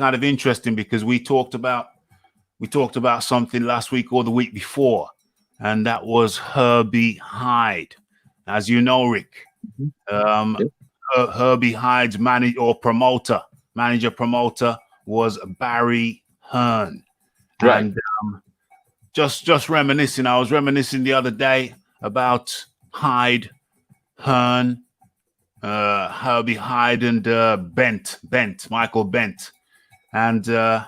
kind of interesting because we talked about something last week or the week before, and that was Herbie Hyde. As you know, Rick, Herbie Hyde's manager promoter was Barry Hearn. Right. And just reminiscing, I was reminiscing the other day about Hyde, Hearn, Herbie Hyde, and Michael Bent. And the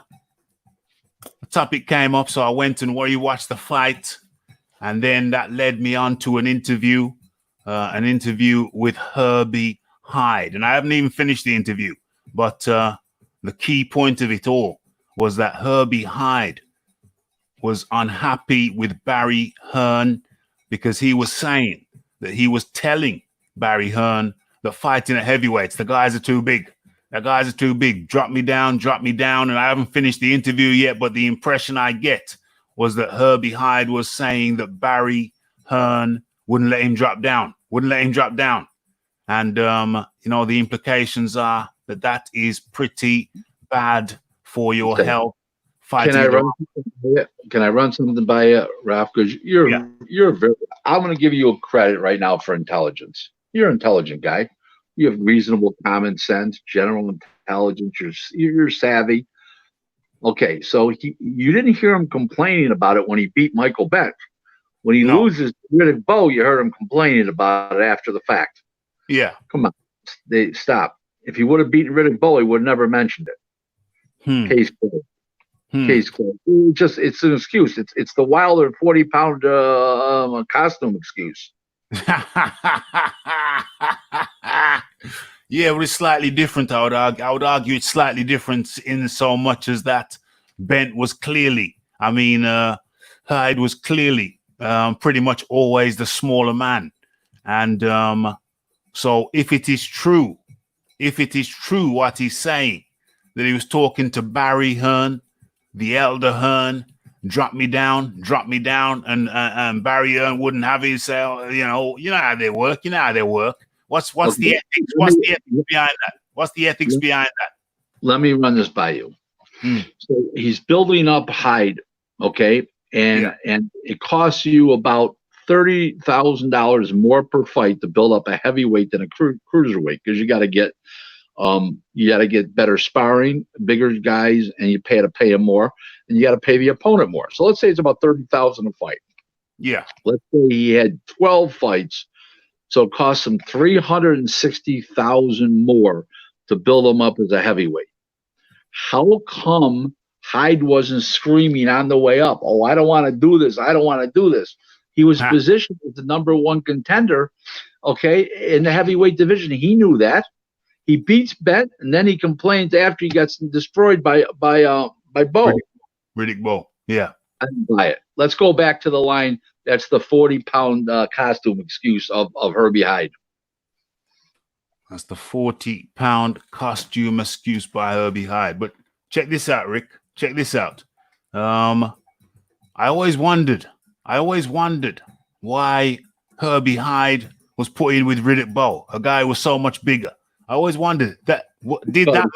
topic came up, so I went and watched the fight. And then that led me on to an interview with Herbie Hyde. And I haven't even finished the interview, but the key point of it all was that Herbie Hyde was unhappy with Barry Hearn because he was saying that he was telling Barry Hearn that fighting at heavyweights, the guys are too big. The guys are too big. Drop me down. And I haven't finished the interview yet, but the impression I get was that Herbie Hyde was saying that Barry Hearn wouldn't let him drop down. And, the implications are that is pretty bad for your health. Can I run something by you, Ralph? Because you're very. I'm going to give you a credit right now for intelligence. You're an intelligent guy. You have reasonable common sense, general intelligence. You're savvy. Okay, so you didn't hear him complaining about it when he beat Michael Bent. When he loses Riddick Bowe, you heard him complaining about it after the fact. Yeah. Come on. Stop. If he would have beaten Riddick Bowe, he would have never mentioned it. Case closed. Case closed. It's an excuse. It's the Wilder 40-pound costume excuse. Yeah, but it's slightly different. I would argue it's slightly different in so much as that Bent was clearly, Hyde was clearly pretty much always the smaller man. And so if it is true what he's saying, that he was talking to Barry Hearn, the elder Hearn, drop me down, and Barry Hearn wouldn't have his say, you know how they work. What's the ethics? What's the ethics behind that? What's the ethics behind that? Let me run this by you. So he's building up Hyde, okay, and it costs you about $30,000 more per fight to build up a heavyweight than a cruiserweight, because you got to get better sparring, bigger guys, and you pay them more, and you got to pay the opponent more. So let's say it's about $30,000 a fight. Yeah. Let's say he had 12 fights, so it costs him $360,000 more to build him up as a heavyweight. How come Hyde wasn't screaming on the way up, "Oh, I don't want to do this. I don't want to do this"? He was positioned as the number 1 contender, okay, in the heavyweight division. He knew that. He beats Bent, and then he complains after he gets destroyed by Bowe. Riddick Bowe. Yeah. I didn't buy it. Let's go back to the line. That's the 40-pound costume excuse of Herbie Hyde. That's the 40-pound costume excuse by Herbie Hyde. But check this out, Rick. Check this out. I always wondered why Herbie Hyde was put in with Riddick Bowe, a guy who was so much bigger. I always wondered that. Did that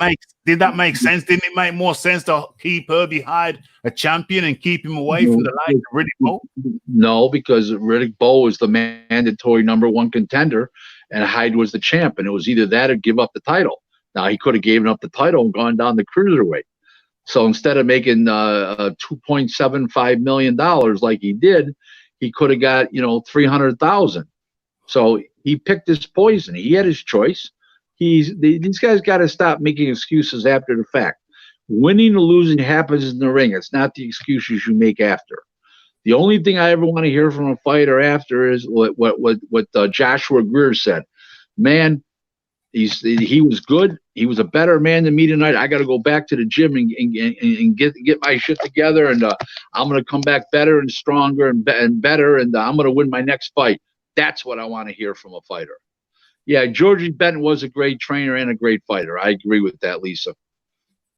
make sense? Didn't it make more sense to keep Herbie Hyde a champion and keep him away from the likes of Riddick Bowe? No, because Riddick Bowe was the mandatory number 1 contender, and Hyde was the champ, and it was either that or give up the title. Now he could have given up the title and gone down the cruiserweight. So instead of making $2.75 million like he did, he could have got $300,000. So he picked his poison. He had his choice. These guys got to stop making excuses after the fact. Winning or losing happens in the ring. It's not the excuses you make after. The only thing I ever want to hear from a fighter after is what Joshua Greer said. Man, he was good. He was a better man than me tonight. I got to go back to the gym and get my shit together, and I'm going to come back better and stronger and better, and I'm going to win my next fight. That's what I want to hear from a fighter. Yeah, Georgie Benton was a great trainer and a great fighter. I agree with that, Lisa.